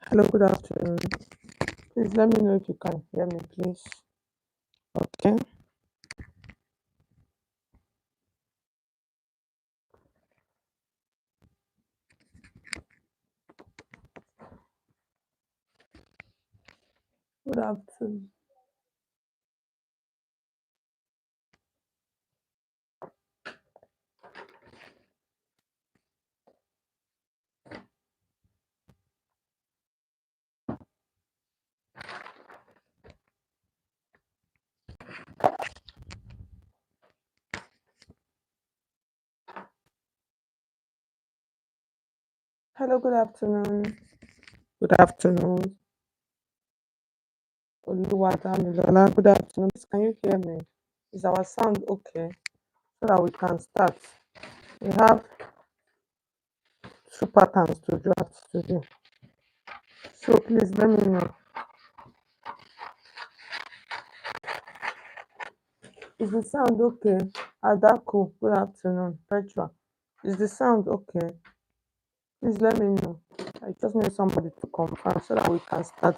Hello, good afternoon. Please let me know if you can hear me, please. Okay. Good afternoon. Hello, good afternoon. Good afternoon. Oluwadamilola, good afternoon. Please, can you hear me? Is our sound okay so that we can start? We have two patterns to draft today. So please let me know. Is the sound okay? Adako, good afternoon. Petra, is the sound okay? Please let me know. I just need somebody to confirm so that we can start.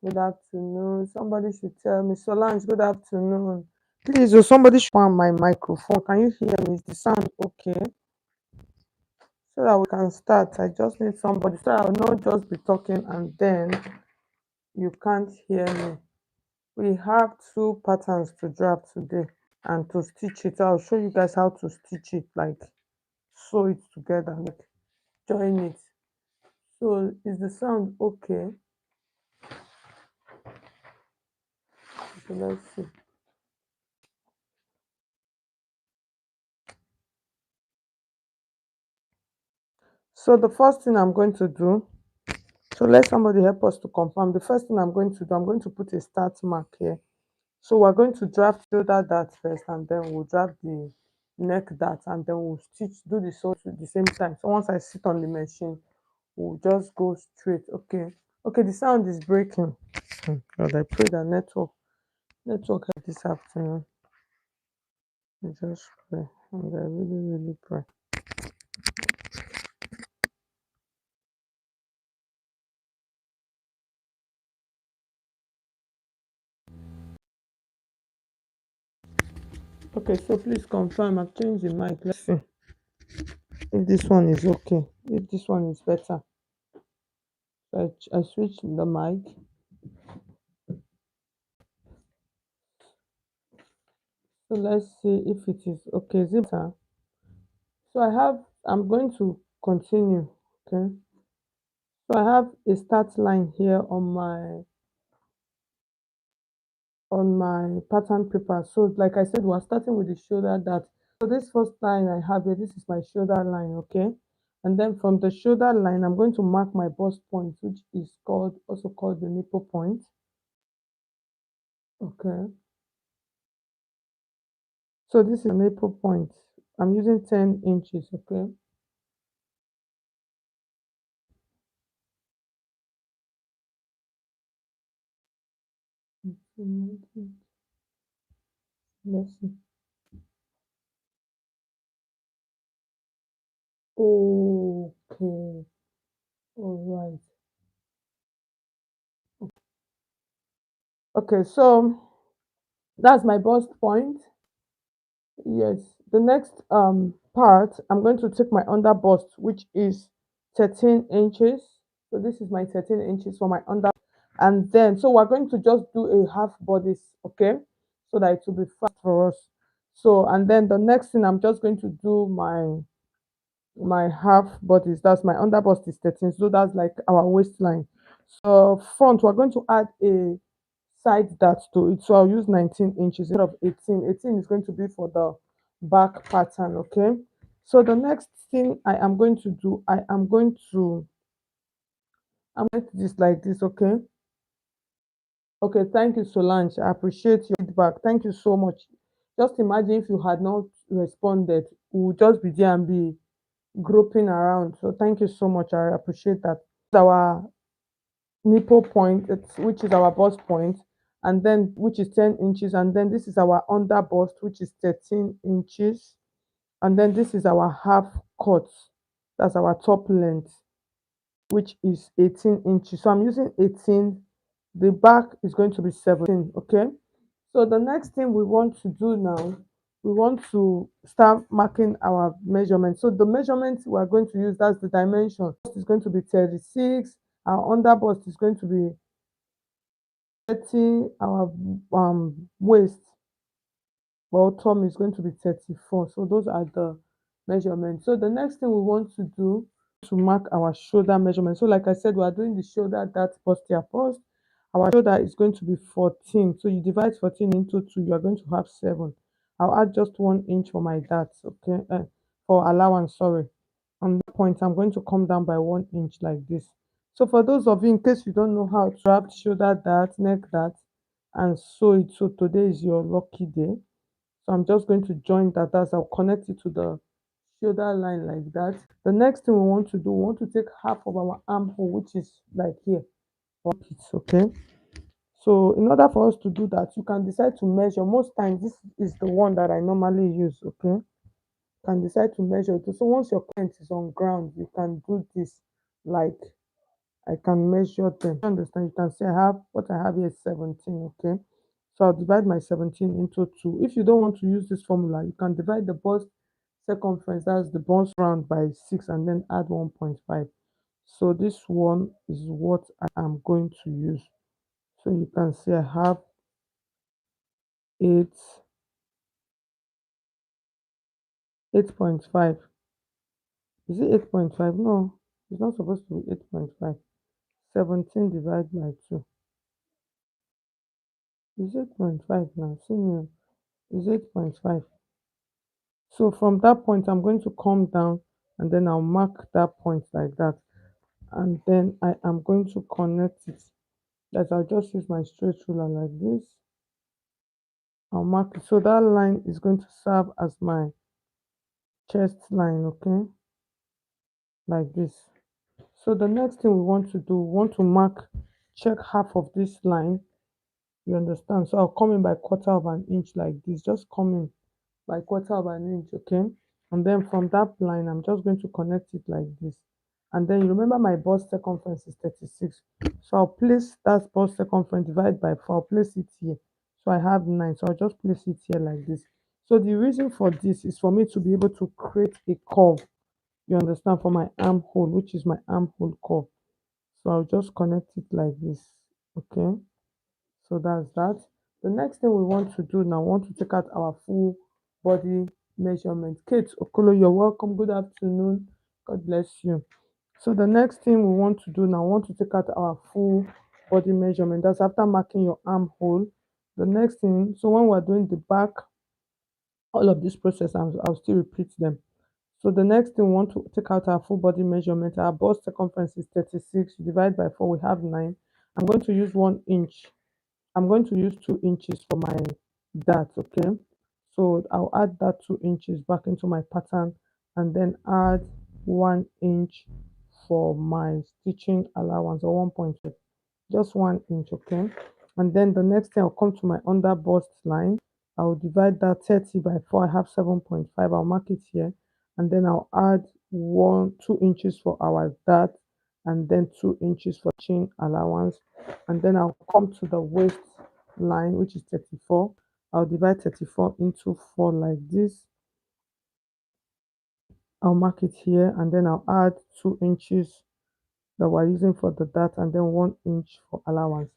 Good afternoon. Somebody should tell me. Solange, good afternoon. Please, oh, somebody should on my microphone. Can you hear me? Is the sound okay? So that we can start. I just need somebody so I will not just be talking and then you can't hear me. We have two patterns to draft today and to stitch it. I'll show you guys how to stitch it, like sew it together, like join it. So is the sound okay? So let's see. So the first thing I'm going to do, so let somebody help us to confirm. The first thing I'm going to do, I'm going to put a start mark here. So we're going to draft shoulder dart first, and then we'll draft the neck dart, and then we'll stitch, do the sew at the same time. So once I sit on the machine, we'll just go straight. Okay. Okay, the sound is breaking. God, I pray that network help this afternoon. I just pray. And I really pray. Okay, so please confirm. I've changed the mic. Let's see if this one is okay. If this one is better. I switched the mic. So let's see if it is okay. Is it better? So I'm going to continue. Okay. So I have a start line here on my pattern paper. So like I said, we're starting with the shoulder dart. So this first line I have here, this is my shoulder line, okay? And then from the shoulder line, I'm going to mark my bust point, which is also called the nipple point. Okay. So this is a nipple point. I'm using 10 inches, okay? Let's see. Okay. All right. Okay, so that's my bust point. Yes. The next part, I'm going to take my under bust, which is 13 inches. So this is my 13 inches for my under. And then, so we're going to just do a half bodice, okay? So that it will be fast for us. So, and then the next thing, I'm just going to do my half bodice. That's my under bust is 13. So that's like our waistline. So front, we're going to add a side dart to it. So I'll use 19 inches instead of 18. 18 is going to be for the back pattern, okay? So the next thing I am going to do, I'm going to just like this, okay? Okay, thank you, Solange. I appreciate your feedback. Thank you so much. Just imagine if you had not responded, we would just be there and be groping around. So thank you so much. I appreciate that. Our nipple point, which is our bust point, and then which is 10 inches, and then this is our under bust, which is 13 inches, and then this is our half cut, that's our top length, which is 18 inches. So I'm using 18. The back is going to be 17. Okay. So the next thing we want to do now, we want to start marking our measurement. So the measurement we are going to use, that's the dimension. Is going to be 36. Our under bust is going to be 30. Our waist bottom is going to be 34. So those are the measurements. So the next thing we want to do to mark our shoulder measurement. So like I said, we are doing the shoulder that bustier first. Our shoulder is going to be 14. So you divide 14 into 2, you are going to have 7. I'll add just 1 inch for my dart, okay? For allowance, sorry. On that point, I'm going to come down by 1 inch like this. So for those of you, in case you don't know how to wrap shoulder dart, neck dart, and sew it, so today is your lucky day. So I'm just going to join that as I'll connect it to the shoulder line like that. The next thing we want to do, we want to take half of our armhole, which is like here, it's okay. So in order for us to do that, you can decide to measure. Most times, this is the one that I normally use, okay? You can decide to measure it. So once your client is on ground, you can do this like I can measure them. You understand? You can say I have what I have here is 17, okay? So I'll divide my 17 into 2. If you don't want to use this formula, you can divide the bust circumference, that's the bust round, by 6 and then add 1.5. So this one is what I am going to use. So you can see I have 8, 8.5. Is it 8.5? No, it's not supposed to be 8.5. 17 divided by 2 is 8.5 now. See me, is 8.5. So from that point, I'm going to come down and then I'll mark that point like that. And then I am going to connect it. That I'll just use my straight ruler like this. I'll mark it. So that line is going to serve as my chest line, okay? Like this. So the next thing we want to do, we want to mark, check half of this line. You understand? So I'll come in by quarter of an inch like this. Just come in by quarter of an inch, okay? And then from that line, I'm just going to connect it like this. And then you remember my bust circumference is 36. So I'll place that bust circumference divided by 4. I'll place it here. So I have 9. So I'll just place it here like this. So the reason for this is for me to be able to create a curve. You understand? For my armhole, which is my armhole curve. So I'll just connect it like this. Okay. So that's that. The next thing we want to do now, we want to take out our full body measurement. Kate Okolo, you're welcome. Good afternoon. God bless you. So the next thing we want to do now, we want to take out our full body measurement. That's after marking your armhole. The next thing, so when we're doing the back, all of this process, I'll still repeat them. So the next thing, we want to take out our full body measurement. Our bust circumference is 36. Divide by 4, we have 9. I'm going to use 1 inch. I'm going to use 2 inches for my dart, okay? So I'll add that 2 inches back into my pattern and then add 1 inch for my stitching allowance, or 1.5, just 1 inch, okay? And then the next thing, I'll come to my under bust line. I'll divide that 30 by 4. I have 7.5. I'll mark it here, and then I'll add 2 inches for our dart, and then 2 inches for chin allowance. And then I'll come to the waist line, which is 34. I'll divide 34 into 4 like this. I'll mark it here, and then I'll add 2 inches that we're using for the dart, and then 1 inch for allowance.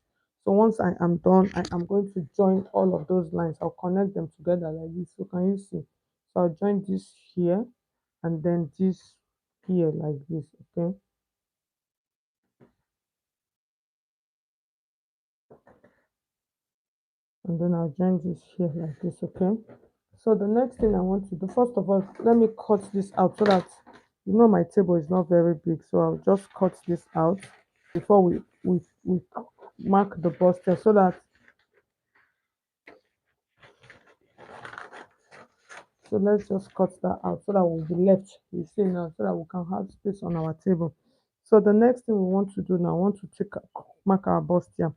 So once I am done, I am going to join all of those lines. I'll connect them together like this. So can you see? So I'll join this here and then this here like this, okay? And then I'll join this here like this, okay? So the next thing I want to do, first of all, let me cut this out so that, my table is not very big. So I'll just cut this out before we mark the buster, so that, so let's just cut that out so that we'll be left, you see now, so that we can have space on our table. So the next thing we want to do now, I want to take mark our bust here.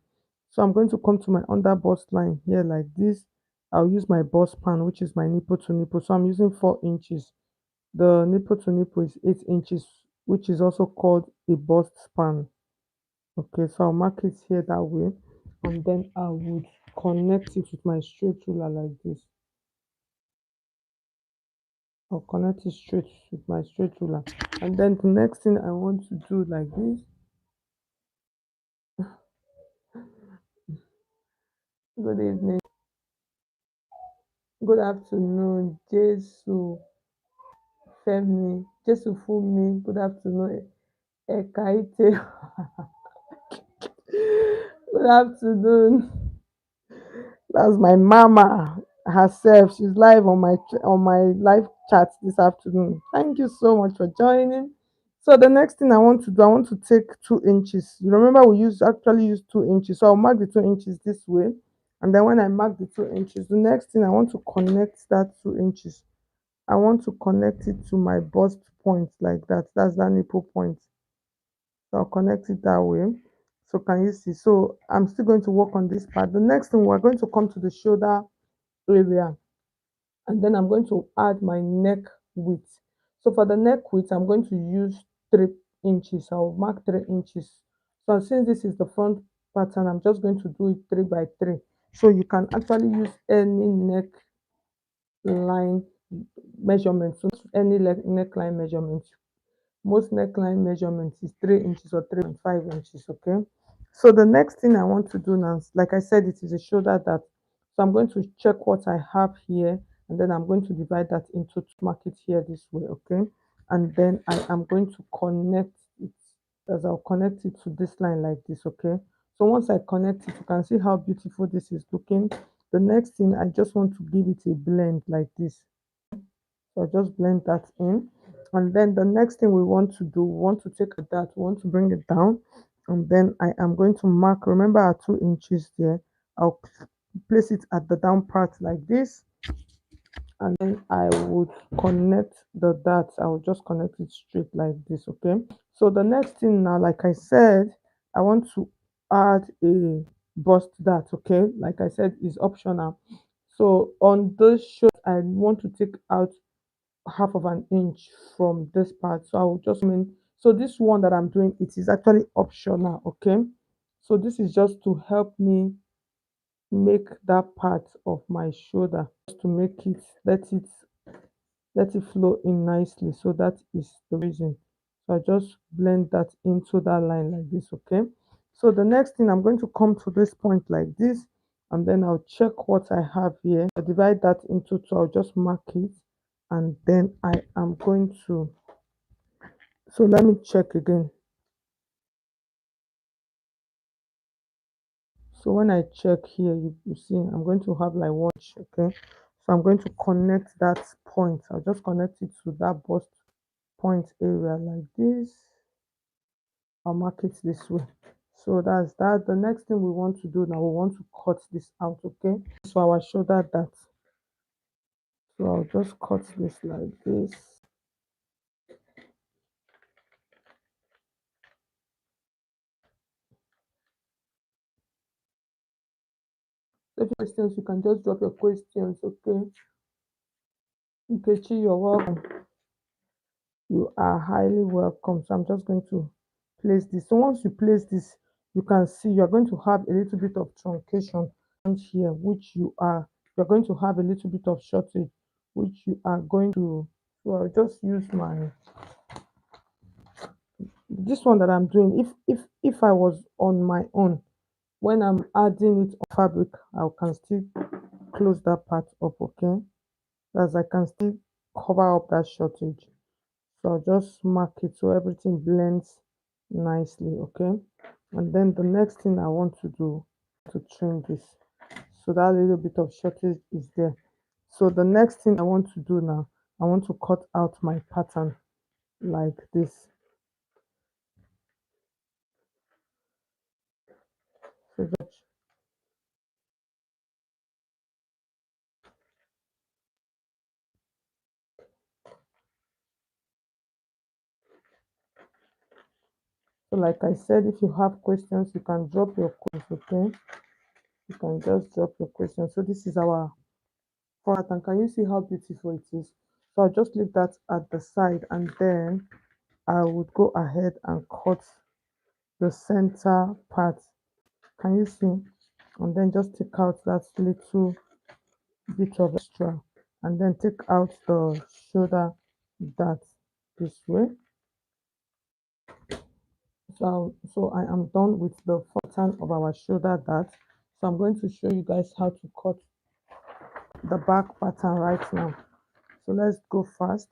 So I'm going to come to my under bust line here like this. I'll use my bust pan, which is my nipple to nipple. So I'm using 4 inches. The nipple to nipple is 8 inches, which is also called a bust span. Okay, so I'll mark it here that way, and then I would connect it with my straight ruler like this. I'll connect it straight with my straight ruler, and then the next thing I want to do like this. Good evening, good afternoon, Jesus Femi, Jesus Fumi, good afternoon, Ekaite, good afternoon. That's my mama herself. She's live on my live chat this afternoon. Thank you so much for joining. So the next thing I want to do, I want to take 2 inches. You remember we actually use 2 inches. So I'll mark the 2 inches this way. And then when I mark the 2 inches, the next thing I want to connect that 2 inches. I want to connect it to my bust point like that. That's that nipple point. So I'll connect it that way. So can you see? So I'm still going to work on this part. The next thing we're going to come to the shoulder area, and then I'm going to add my neck width. So for the neck width, I'm going to use 3 inches. I'll mark 3 inches. So since this is the front pattern, I'm just going to do it 3 by 3. So you can actually use any neckline measurement. So any neckline measurement. Most neckline measurements is 3 inches or 3.5 inches. Okay, so the next thing I want to do now, like I said, it is a shoulder dart. So I'm going to check what I have here, and then I'm going to divide that into two, mark it here this way. Okay, and then I am going to connect it, as I'll connect it to this line like this. Okay, so once I connect it, you can see how beautiful this is looking. The next thing, I just want to give it a blend like this. So I just blend that in. And then the next thing we want to do, we want to take that, we want to bring it down. And then I am going to mark, remember our 2 inches there. I'll place it at the down part like this. And then I would connect the dart. I will just connect it straight like this. Okay. So the next thing now, like I said, I want to add a bust dart. Okay. Like I said, is optional. So on this shot, I want to take out half of an inch from this part. So I will just mean, so this one that I'm doing, it is actually optional. Okay, so this is just to help me make that part of my shoulder, just to make it, let it flow in nicely. So that is the reason. So I just blend that into that line like this. Okay, so the next thing, I'm going to come to this point like this, and then I'll check what I have here. I divide that into two. I'll just mark it, and then I am going to, so let me check again. So when I check here, you see I'm going to have like one inch. Okay, so I'm going to connect that point. I'll just connect it to that bust point area like this. I'll mark it this way. So that's that. The next thing we want to do now, we want to cut this out. Okay, so our shoulder that, so I'll just cut this like this. So if you have questions, you can just drop your questions. Okay, Nkechi, you're welcome. You are highly welcome. So I'm just going to place this. So once you place this, you can see you're going to have a little bit of truncation here, which you're going to have a little bit of shortage, which you are going to, so I'll just use my, this one that I'm doing. If I was on my own, when I'm adding it on fabric, I can still close that part up. Okay, as I can still cover up that shortage. So I'll just mark it so everything blends nicely. Okay, and then the next thing I want to do, to trim this, so that little bit of shortage is there. So the next thing I want to do now, I want to cut out my pattern like this. So just, So like I said, if you have questions, you can drop your questions, okay? You can just drop your questions. So this is our front, and can you see how beautiful it is? So I'll just leave that at the side, and then I would go ahead and cut the center part. Can you see? And then just take out that little bit of extra, and then take out the shoulder dart this way. So I am done with the pattern of our shoulder dart. So I'm going to show you guys how to cut the back pattern right now. So let's go fast,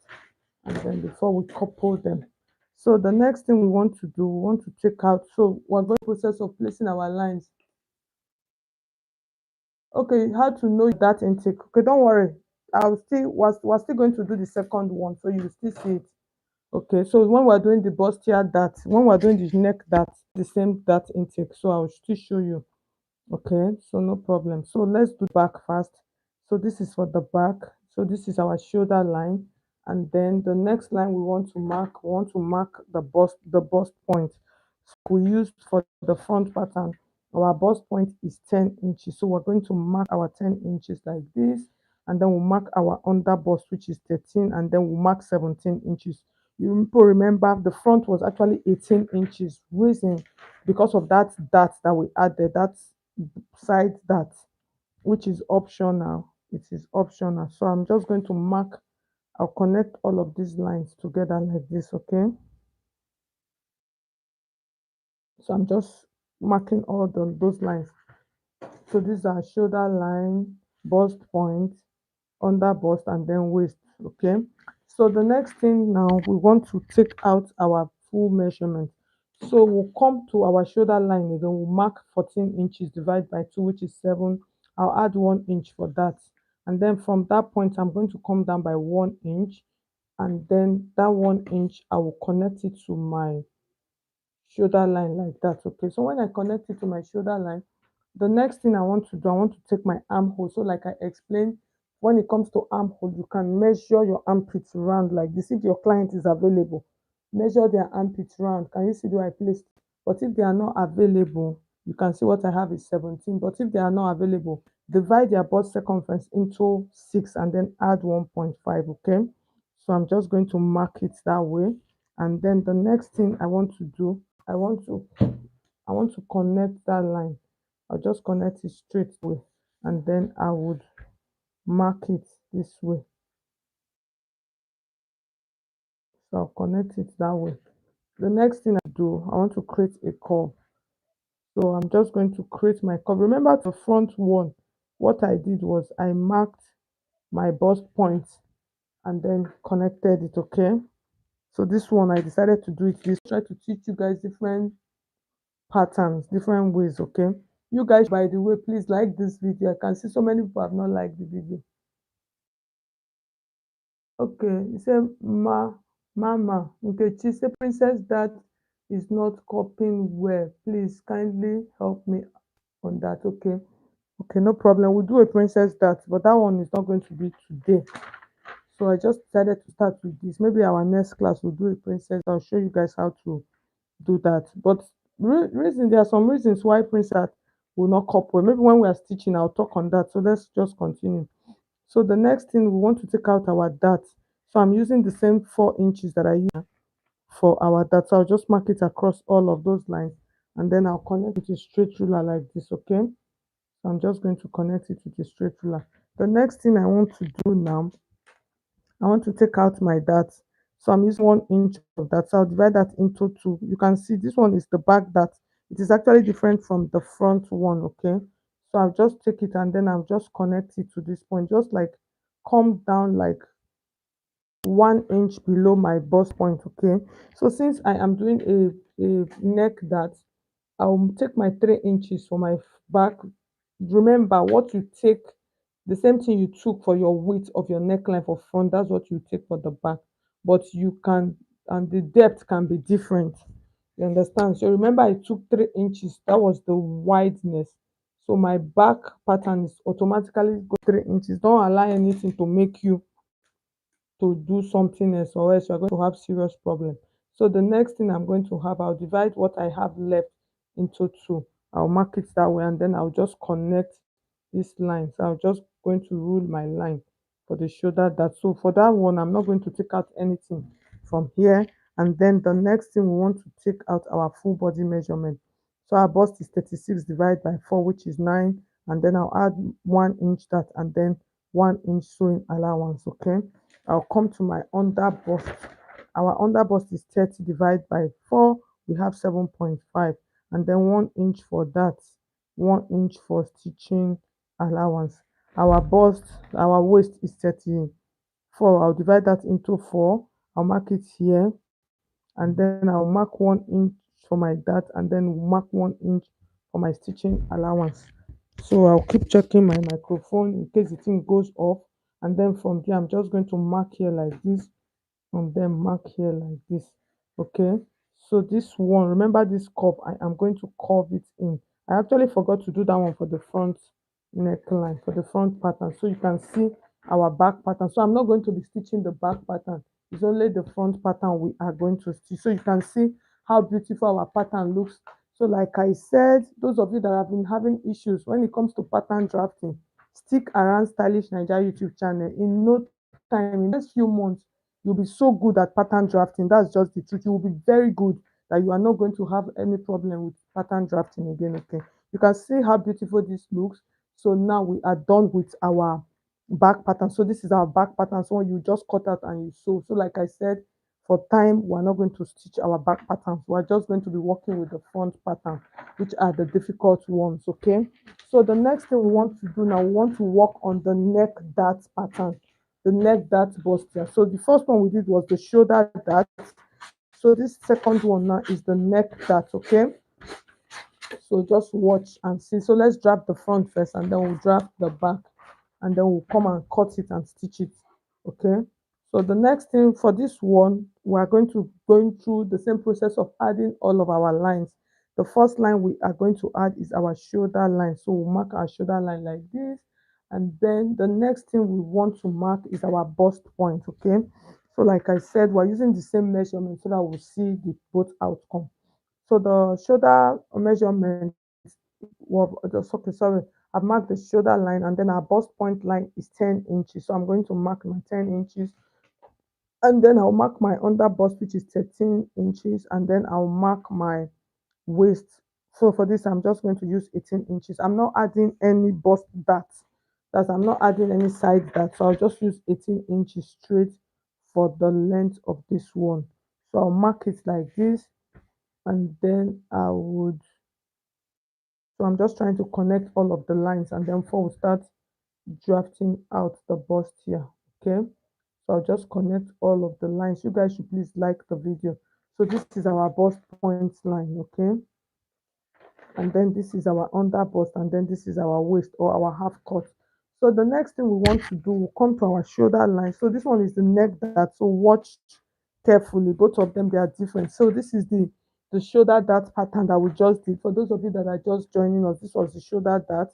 and then before we couple them. So the next thing we want to do, we want to take out, so we're going to process of placing our lines. Okay, how to know that intake? Okay, don't worry, we're still going to do the second one, so you still see it. Okay, so when we're doing the bustier dart, when we're doing the neck dart, the same dart intake, so I'll still show you. Okay, so no problem. So let's do back first. So this is for the back. So this is our shoulder line. And then the next line we want to mark the bust point. So we used for the front pattern. Our bust point is 10 inches. So we're going to mark our 10 inches like this. And then we'll mark our under bust, which is 13, and then we'll mark 17 inches. You people remember the front was actually 18 inches. Reason because of that dart that we added, that side dart, which is optional. It is optional. So I'm just going to mark, I'll connect all of these lines together like this, okay? So I'm just marking all those lines. So these are shoulder line, bust point, under bust, and then waist, okay? So the next thing now, we want to take out our full measurement. So we'll come to our shoulder line again, we'll mark 14 inches, divide by 2, which is 7. I'll add 1 inch for that, and then from that point I'm going to come down by 1 inch, and then that 1 inch I will connect it to my shoulder line like that. Okay, so when I connect it to my shoulder line, the next thing I want to do, I want to take my armhole. So like I explained, when it comes to armhole, you can measure your armpits round like this. If your client is available, measure their armpits round. Can you see where I placed? But if they are not available, you can see what I have is 17. But if they are not available, divide their bust circumference into 6 and then add 1.5. Okay, so I'm just going to mark it that way. And then the next thing I want to do, I want to I want to connect that line. I'll just connect it straight away, and then I would mark it this way. So I'll connect it that way. The next thing I do, I want to create a curve. So I'm just going to create my curve. Remember the front one, what I did was I marked my bust point and then connected it, okay? So this one I decided to do it this, try to teach you guys different patterns, different ways, okay? You guys, by the way, please like this video. I can see so many people have not liked the video. Okay, you say mama Nkechi say princess that is not coping well. Please kindly help me on that. Okay. Okay, no problem. We'll do a princess that, but that one is not going to be today. So I just decided to start with this. Maybe our next class will do a princess. I'll show you guys how to do that. But reason there are some reasons why princess will not couple. Maybe when we are stitching, I'll talk on that. So let's just continue. So the next thing we want to take out our dart. So I'm using the same 4 inches that I use for our dart. So I'll just mark it across all of those lines, and then I'll connect with a straight ruler like this, okay? So I'm just going to connect it with a straight ruler. The next thing I want to do now, I want to take out my dart. So I'm using 1 inch of that. So I'll divide that into 2. You can see this one is the back dart. It is actually different from the front one, okay? So I'll just take it and then I'll just connect it to this point, just like come down like 1 inch below my bust point, okay? So since I am doing a neck dart, I'll take my 3 inches for my back. Remember what you take, the same thing you took for your width of your neckline for front, that's what you take for the back. But you can, and the depth can be different. You understand? So remember, I took 3 inches, that was the wideness. So my back pattern is automatically go 3 inches. Don't allow anything to make you to do something else, or else you're going to have serious problem. So the next thing I'm going to have, I'll divide what I have left into two. I'll mark it that way, and then I'll just connect this line. So I'm just going to rule my line for the shoulder dart. So for that one, I'm not going to take out anything from here. And then the next thing, we want to take out our full body measurement. So our bust is 36 divided by 4, which is 9. And then I'll add 1 inch dart and then 1 inch sewing allowance. Okay. I'll come to my under bust. Our under bust is 30 divided by 4. We have 7.5. And then 1 inch for that, 1 inch for stitching allowance. Our bust, our waist is 34. I'll divide that into 4. I'll mark it here, and then I'll mark 1 inch for my dart, and then mark 1 inch for my stitching allowance. So I'll keep checking my microphone in case the thing goes off, and then from there I'm just going to mark here like this, and then mark here like this. Okay, so this one, remember this curve, I am going to curve it in. I actually forgot to do that one for the front neckline, for the front pattern, so you can see our back pattern. So I'm not going to be stitching the back pattern, it's only the front pattern we are going to stitch, so you can see how beautiful our pattern looks. So like I said, those of you that have been having issues when it comes to pattern drafting, stick around Stylish Naija YouTube channel. In no time, in the next few months, you'll be so good at pattern drafting. That's just the truth. You will be very good, that you are not going to have any problem with pattern drafting again. Okay, you can see how beautiful this looks. So now we are done with our back pattern. So this is our back pattern. So you just cut out and you sew. So like I said, for time, we're not going to stitch our back patterns. We're just going to be working with the front pattern, which are the difficult ones. Okay, so the next thing we want to do now, we want to work on the neck dart pattern, the neck dart bustier. So the first one we did was the shoulder dart. So this second one now is the neck dart. Okay, so just watch and see. So let's draft the front first, and then we'll draft the back, and then we'll come and cut it and stitch it. Okay, so the next thing for this one, we are going to going through the same process of adding all of our lines. The first line we are going to add is our shoulder line. So we'll mark our shoulder line like this, and then the next thing we want to mark is our bust point. Okay, so like I said, we're using the same measurement so that we'll see the both outcome. So the shoulder measurement, well, okay, sorry, I've marked the shoulder line, and then our bust point line is 10 inches. So I'm going to mark my 10 inches, and then I'll mark my under bust, which is 13 inches, and then I'll mark my waist. So for this, I'm just going to use 18 inches. I'm not adding any bust dart. That's, I'm not adding any side dart. So I'll just use 18 inches straight for the length of this one. So I'll mark it like this, and then I would, so I'm just trying to connect all of the lines, and then before we start drafting out the bust here. Okay, so I'll just connect all of the lines. You guys should please like the video. So this is our bust points line. Okay, and then this is our under bust, and then this is our waist or our half cut. So the next thing we want to do, we'll come to our shoulder line. So this one is the neck dart, so watch carefully, both of them, they are different. So this is the shoulder dart pattern that we just did. For those of you that are just joining us, this was the shoulder dart.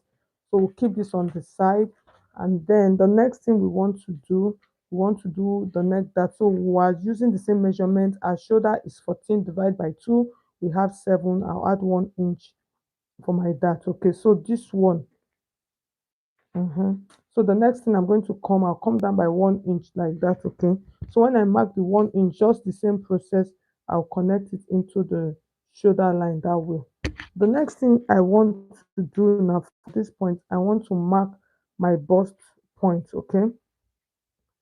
So we'll keep this on the side, and then the next thing we want to do, we want to do the neck dart. So we are using the same measurement. Our shoulder is 14 divided by 2, we have 7. I'll add 1 inch for my dart. Okay, so this one, so the next thing I'm going to come, I'll come down by 1 inch like that. Okay, so when I mark the 1 inch, just the same process, I'll connect it into the shoulder line that way. The next thing I want to do now, for this point, I want to mark my bust point. Okay,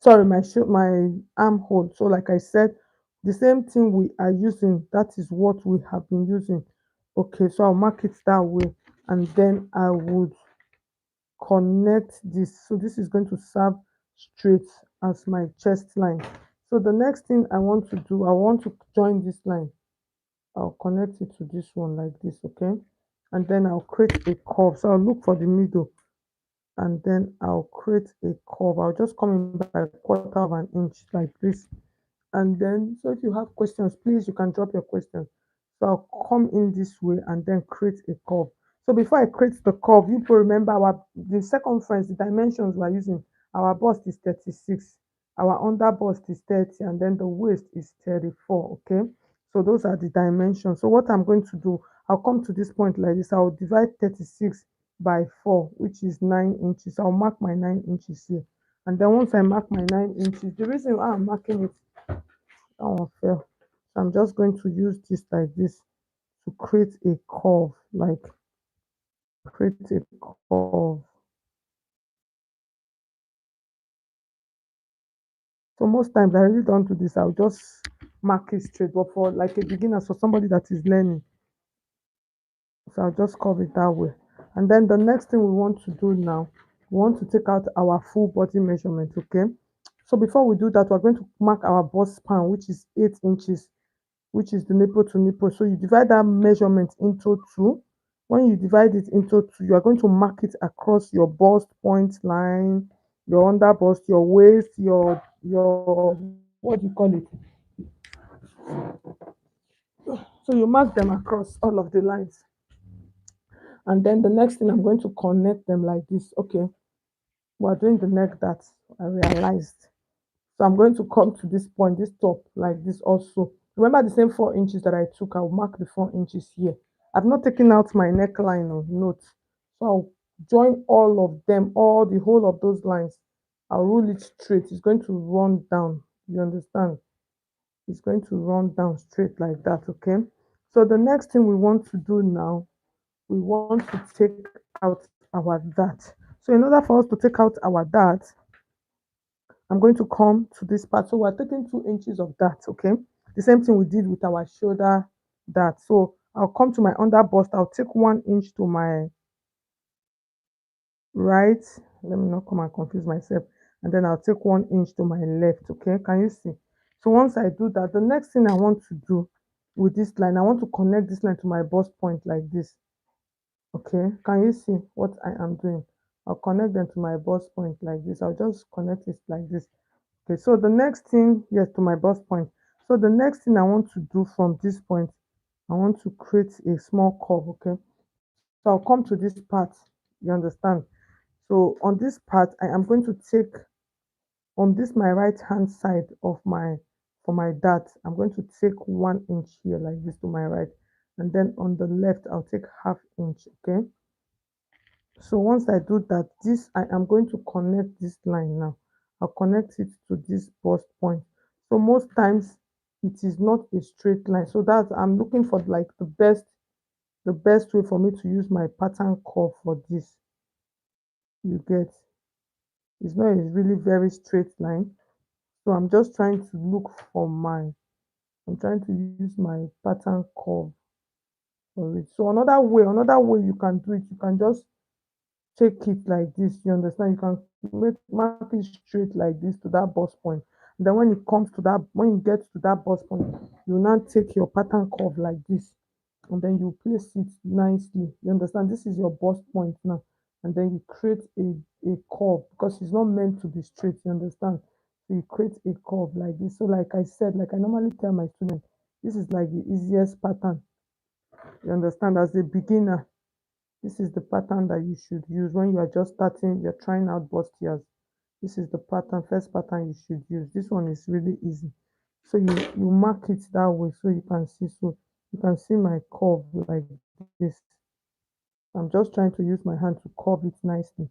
sorry, my armhole. So like I said, the same thing we are using, that is what we have been using. Okay, so I'll mark it that way, and then I would connect this. So this is going to serve straight as my chest line. So the next thing I want to do, I want to join this line. I'll connect it to this one like this. Okay, and then I'll create a curve. So I'll look for the middle, and then I'll create a curve. I'll just come in by a quarter of an inch like this. And then, so if you have questions, please, you can drop your questions. So I'll come in this way and then create a curve. So before I create the curve, you will remember our the circumference, the dimensions we're using. Our bust is 36, our under bust is 30, and then the waist is 34. Okay, So those are the dimensions. So what I'm going to do, I'll come to this point like this. I'll divide 36 by 4, which is 9 inches. I'll mark my 9 inches here. And then once I mark my 9 inches, the reason why I'm marking it, that one fell. So I'm just going to use this like this to create a curve, like create a curve. So most times I really don't do this. I'll just mark it straight. But for like a beginner, for somebody that is learning, so I'll just curve it that way. And then the next thing we want to do now, we want to take out our full body measurement, okay? So before we do that, we're going to mark our bust span, which is 8 inches, which is the nipple to nipple. So you divide that measurement into two. When you divide it into two, you are going to mark it across your bust point line, your under bust, your waist, your what do you call it? So you mark them across all of the lines. And then the next thing I'm going to connect them like this. Okay, we're doing the neck that I realized. So I'm going to come to this point, this top, like this also. Remember the same 4 inches that I took, I'll mark the 4 inches here. I've not taken out my neckline or note. So I'll join all of them, all the whole of those lines. I'll rule it straight. It's going to run down. You understand? It's going to run down straight like that, okay? So the next thing we want to do now, we want to take out our dart. So in order for us to take out our dart, I'm going to come to this part. So we're taking 2 inches of that, okay? The same thing we did with our shoulder dart. So I'll come to my under bust. I'll take 1 inch to my right. Let me not come and confuse myself. And then I'll take 1 inch to my left, okay? Can you see? So once I do that, the next thing I want to do with this line, I want to connect this line to my bust point like this. Okay, can you see what I am doing? I'll connect them to my bust point like this. I'll just connect it like this. Okay, so the next thing, yes, to my bust point. So the next thing I want to do from this point, I want to create a small curve, okay? So I'll come to this part, you understand? So on this part, I am going to take on this my right hand side of my for my dart, I'm going to take 1 inch here like this to my right, and then on the left, I'll take half inch, okay? So once I do that, this I am going to connect this line now. I'll connect it to this bust point. So most times it is not a straight line. So that's I'm looking for like the best way for me to use my pattern curve for this. You get it's not a really very straight line. So I'm just trying to look for I'm trying to use my pattern curve for it. So another way you can do it, you can just take it like this. You understand? You can mark it straight like this to that bus point. Then when it comes to that, when you get to that bus point, you now take your pattern curve like this, and then you place it nicely. You understand? This is your bust point now, and then you create a curve because it's not meant to be straight. You understand? So you create a curve like this. So like I said, like I normally tell my students, this is like the easiest pattern. You understand? As a beginner, this is the pattern that you should use when you are just starting, you're trying out bustiers. This is the pattern, first pattern you should use. This one is really easy. So you mark it that way so you can see. So you can see my curve like this. I'm just trying to use my hand to curve it nicely.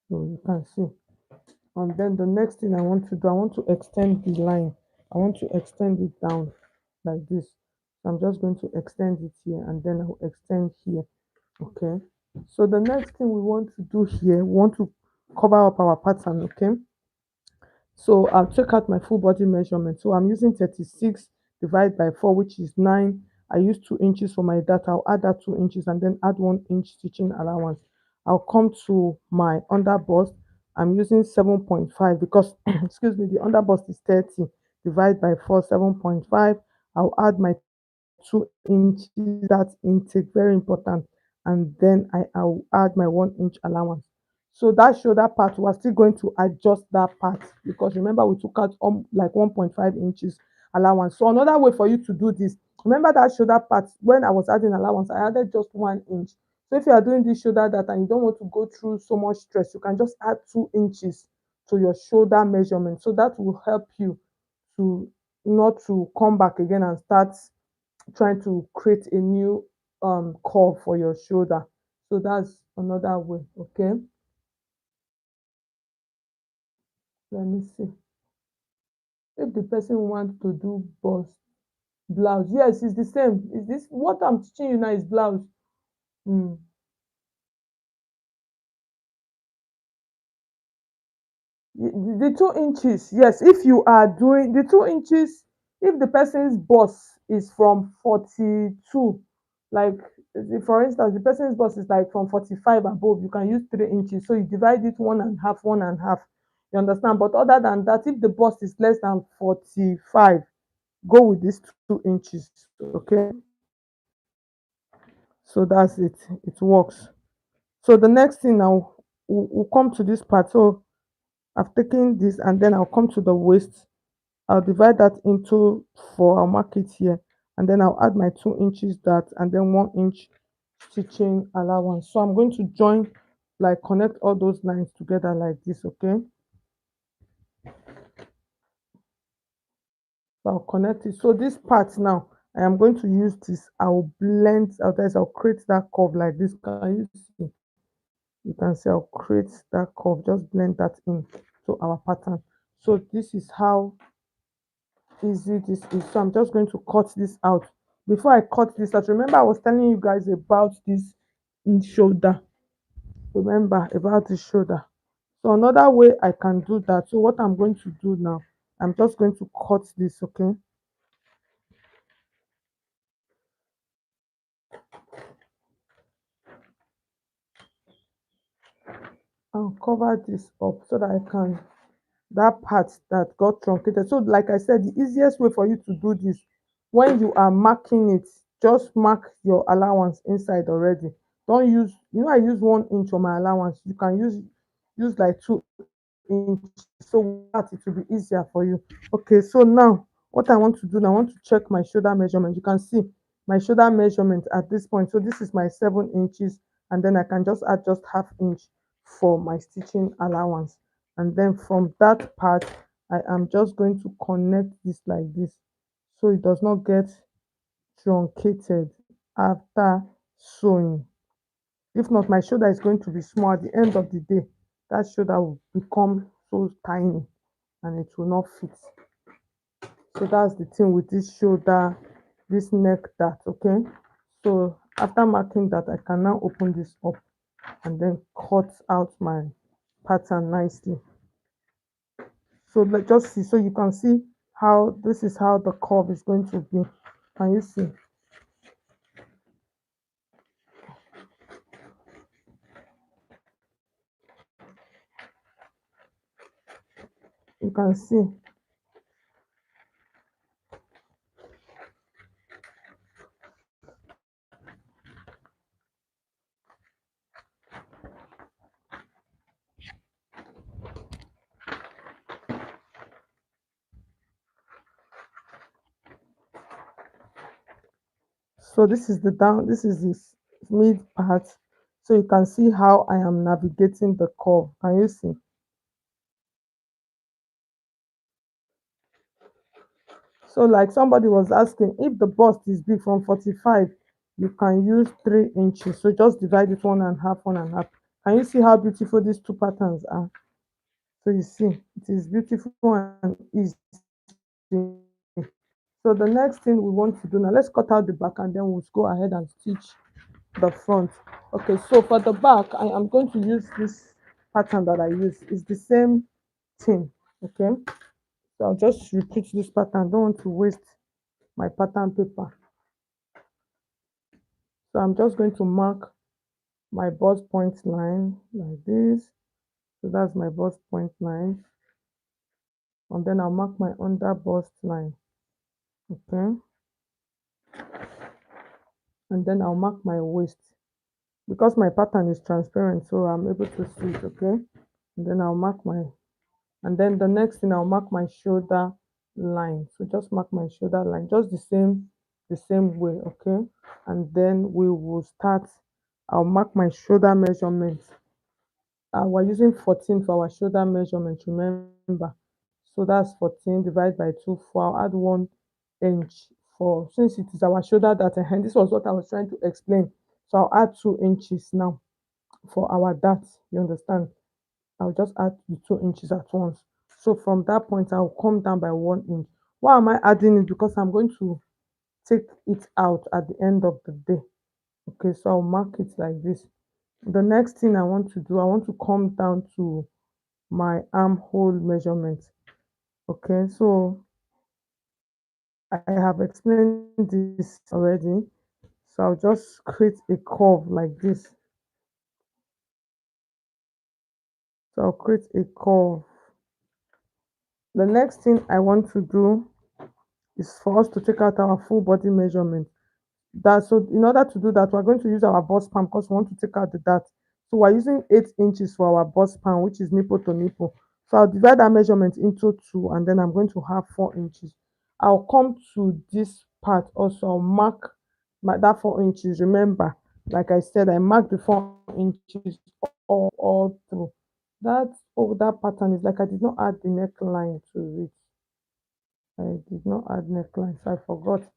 So you can see. And then the next thing I want to do, I want to extend the line. I want to extend it down like this. So I'm just going to extend it here and then I'll extend here. Okay. So the next thing we want to do here, we want to cover up our pattern. Okay. So I'll check out my full body measurement. So I'm using 36 divided by 4, which is 9. I use 2 inches for my data. I'll add that 2 inches and then add 1 inch stitching allowance. I'll come to my under bust. I'm using 7.5 because, excuse me, the under bust is 30 divided by 4, 7.5. I'll add my 2 inches, that intake, very important. And then I'll add my 1 inch allowance. So that shoulder part, we're still going to adjust that part because remember we took out like 1.5 inches allowance. So another way for you to do this, remember that shoulder part, when I was adding allowance, I added just 1 inch. So if you are doing this shoulder that and you don't want to go through so much stress, you can just add 2 inches to your shoulder measurement. So that will help you to not to come back again and start trying to create a new curve for your shoulder. So that's another way. Okay, let me see. If the person wants to do bust blouse, yes, it's the same. Is this what I'm teaching you now? Is blouse. Mm. The 2 inches, yes, if you are doing the 2 inches, if the person's bust is from 42, like for instance, the person's bust is like from 45 above, you can use 3 inches. So you divide it one and half, one and half. You understand? But other than that, if the bust is less than 45, go with these 2 inches. Okay. So that's it. It works. So the next thing now, we'll come to this part. So I've taken this and then I'll come to the waist. I'll divide that into four. I'll mark it here, and then I'll add my 2 inches that, and then 1 inch stitching allowance. So I'm going to join, like connect all those lines together like this. Okay, so I'll connect it. So this part now, I am going to use this. I'll blend out this. I'll create that curve like this. Can you see? You can see I'll create that curve. Just blend that in to our pattern. So this is how easy this is. So I'm just going to cut this out. Before I cut this out, remember I was telling you guys about this in shoulder. Remember about the shoulder. So another way I can do that. So what I'm going to do now, I'm just going to cut this. Okay, I'll cover this up so that I can, that part that got truncated. So like I said, the easiest way for you to do this, when you are marking it, just mark your allowance inside already. Don't use, I use 1 inch for my allowance. You can use like 2 inches, so that it will be easier for you. Okay, so now what I want to do now, I want to check my shoulder measurement. You can see my shoulder measurement at this point. So this is my 7 inches, and then I can just add just half inch for my stitching allowance. And then from that part, I am just going to connect this like this, so it does not get truncated after sewing. If not, my shoulder is going to be small at the end of the day. That shoulder will become so tiny and it will not fit. So that's the thing with this shoulder, this neck dart. Okay, so after marking that, I can now open this up and then cut out my pattern nicely. So let's just see. So you can see how this is how the curve is going to be. Can you see? You can see. So this is the down, this is this mid part. So you can see how I am navigating the curve. Can you see? So like somebody was asking, if the bust is big from 45, you can use 3 inches. So just divide it one and half, one and half. Can you see how beautiful these two patterns are? So you see, it is beautiful and easy. So the next thing we want to do now, let's cut out the back and then we'll go ahead and stitch the front. Okay, so for the back, I am going to use this pattern that I use. It's the same thing. Okay, so I'll just repeat this pattern. I don't want to waste my pattern paper. So I'm just going to mark my bust point line like this. So that's my bust point line. And then I'll mark my under bust line. Okay, and then I'll mark my waist. Because my pattern is transparent, so I'm able to see it. Okay, and then I'll mark my, and then the next thing, I'll mark my shoulder line. So just mark my shoulder line, just the same way. Okay, and then we will start. I'll mark my shoulder measurement. We're using 14 for our shoulder measurement, remember. So that's 14 divided by 2, 4. I'll add 1 inch for, since it is our shoulder dart, and this was what I was trying to explain. So I'll add 2 inches now for our dart. You understand? I'll just add the 2 inches at once. So from that point, I'll come down by 1 inch. Why am I adding it? Because I'm going to take it out at the end of the day. Okay, so I'll mark it like this. The next thing I want to do, I want to come down to my armhole measurement. Okay, so I have explained this already. So I'll just create a curve like this. So I'll create a curve. The next thing I want to do is for us to take out our full body measurement. That, so in order to do that, we're going to use our bust pan because we want to take out the dart. So we're using 8 inches for our bust pan, which is nipple to nipple. So I'll divide that measurement into two, and then I'm going to have 4 inches. I'll come to this part also. I'll mark that 4 inches. Remember, like I said, I marked the 4 inches all through. That pattern is like I did not add the neckline to it. I did not add neckline, so I forgot.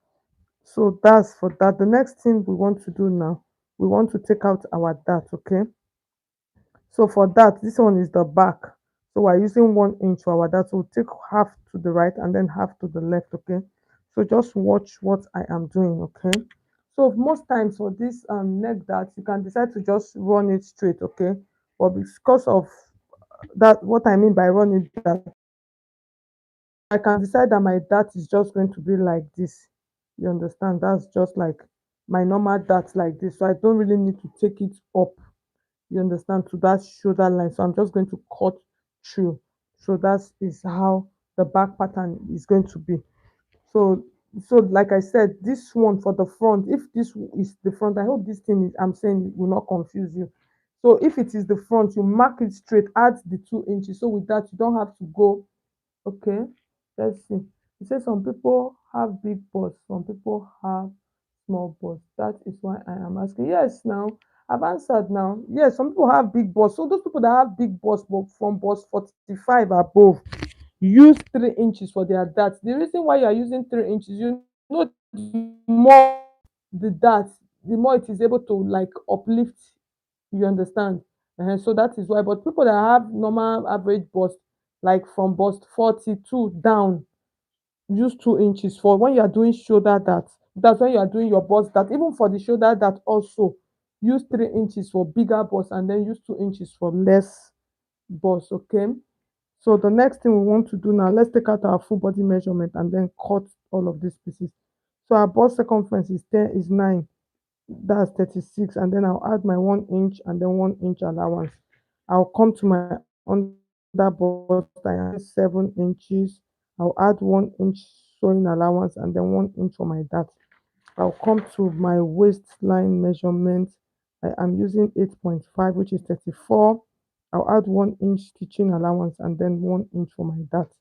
So that's for that. The next thing we want to do now, we want to take out our dart. Okay, so for that, this one is the back. So we're using 1 inch for our dart. So we'll take half to the right and then half to the left. Okay, so just watch what I am doing. Okay, so most times for this neck dart, you can decide to just run it straight. Okay, but because of that, what I mean by running that, I can decide that my dart is just going to be like this. You understand? That's just like my normal dart like this. So I don't really need to take it up, you understand, to that shoulder line. So I'm just going to cut through. So that is how the back pattern is going to be. So like I said, this one for the front, if this is the front, I hope this thing is, I'm saying, it will not confuse you. So if it is the front, you mark it straight, add the 2 inches. So with that, you don't have to go. Okay, let's see. You say some people have big butts, some people have small butts. That is why I am asking. Yes, now I've answered now. Yes, some people have big butts. So those people that have big butts, but from butts 45 above, use 3 inches for their darts. The reason why you are using 3 inches, you know, the more the dart, the more it is able to like uplift, you understand? So that is why. But people that have normal average bust, like from bust 42 down, use 2 inches for when you are doing shoulder dart. That's when you are doing your bust dart. Even for the shoulder dart, also use 3 inches for bigger bust, and then use 2 inches for less bust. Okay. So the next thing we want to do now, let's take out our full body measurement and then cut all of these pieces. So our bust circumference is 10 is 9, that's 36, and then I'll add my 1 inch and then 1 inch allowance. I'll come to my under bust, I am 7 inches. I'll add 1 inch sewing allowance and then 1 inch for my dart. I'll come to my waistline measurement. I am using 8.5, which is 34. I'll add 1 inch stitching allowance and then 1 inch for my dart.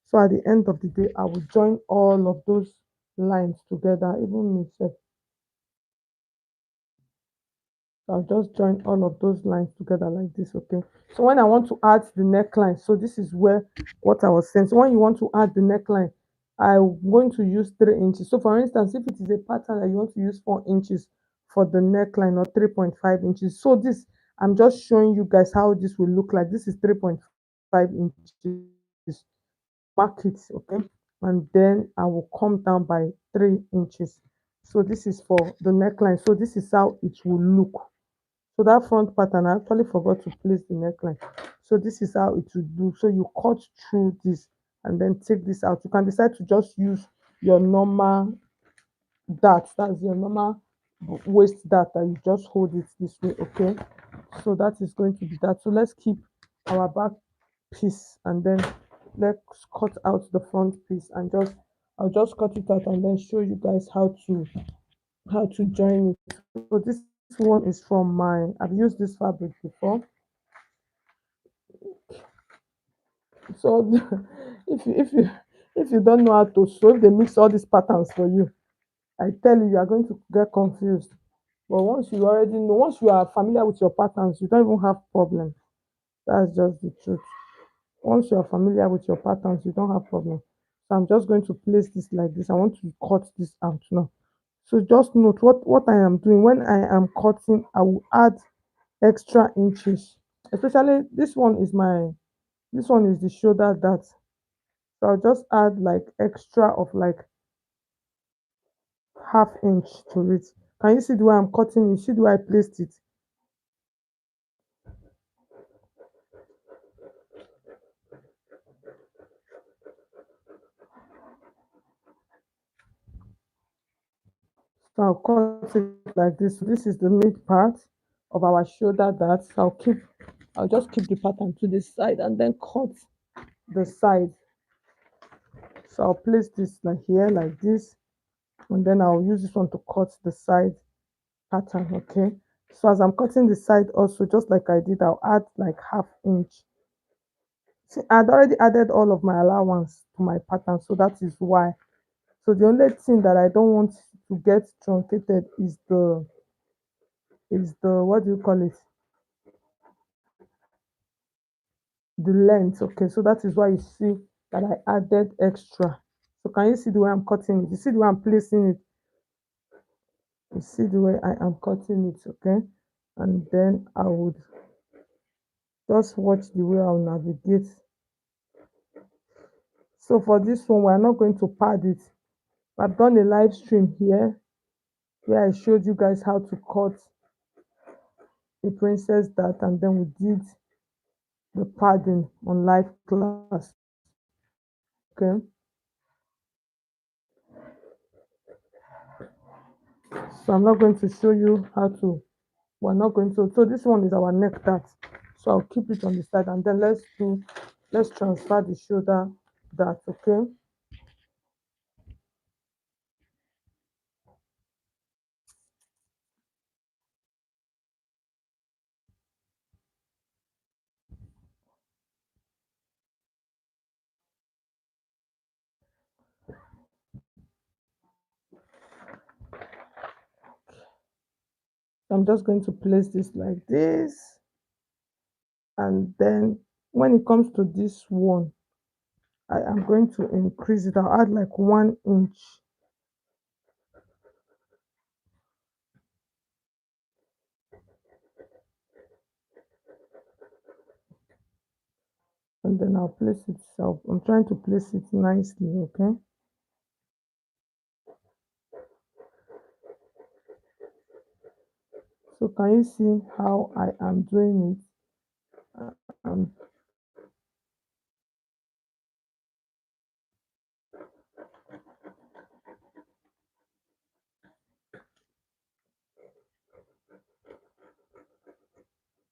So at the end of the day, I will join all of those lines together, even me sef. So I'll just join all of those lines together like this. Okay, so when I want to add the neckline, so this is where what I was saying. So when you want to add the neckline, I'm going to use 3 inches. So for instance, if it is a pattern that you want to use 4 inches for the neckline, or 3.5 inches, so this, I'm just showing you guys how this will look like. This is 3.5 inches. Mark it. Okay, and then I will come down by 3 inches. So this is for the neckline. So this is how it will look. So that front pattern, I actually forgot to place the neckline. So this is how it will do. So you cut through this and then take this out. You can decide to just use your normal dart. That's your normal waist dart, and you just hold it this way. Okay, so that is going to be that. So let's keep our back piece, and then let's cut out the front piece, and just I'll just cut it out and then show you guys how to join it. So this one is from my, I've used this fabric before. So if you don't know how to sew, if they mix all these patterns for you, I tell you, you are going to get confused. But once you already know, once you are familiar with your patterns, you don't even have problem. That's just the truth. Once you are familiar with your patterns, you don't have problem. So I'm just going to place this like this. I want to cut this out now. So just note what I am doing. When I am cutting, I will add extra inches. Especially this one is the shoulder dart. So I'll just add like extra of like half inch to it. Can you see the way I'm cutting it? See the way I placed it? So I'll cut it like this. So this is the mid part of our shoulder dart. So I'll just keep the pattern to the side and then cut the side. So I'll place this like here like this, and then I'll use this one to cut the side pattern. Okay, so as I'm cutting the side also, just like I did, I'll add like half inch. See, I'd already added all of my allowance to my pattern, so that is why. So the only thing that I don't want to get truncated is the what do you call it, the length. Okay, so that is why you see that I added extra. So can you see the way I'm cutting it? You see the way I'm placing it? You see the way I am cutting it? Okay, and then I would just watch the way I'll navigate. So for this one, we're not going to pad it. I've done a live stream here where I showed you guys how to cut a princess dart, and then we did the padding on live class. Okay, so I'm not going to show you how to, we're not going to, so this one is our neck dart. So I'll keep it on the side, and then let's transfer the shoulder dart. Okay, so I'm just going to place this like this, and then when it comes to this one, I am going to increase it. I'll add like 1 inch, and then I'll place it self. I'm trying to place it nicely. Okay, so can you see how I am doing it? Um,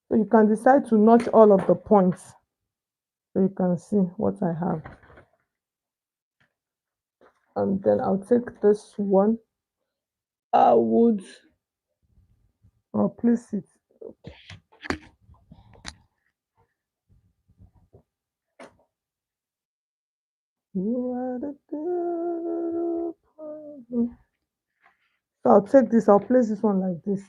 so you can decide to notch all of the points so you can see what I have. And then I'll take this one. I would I'll place it. You are the so I'll take this, I'll place this one like this.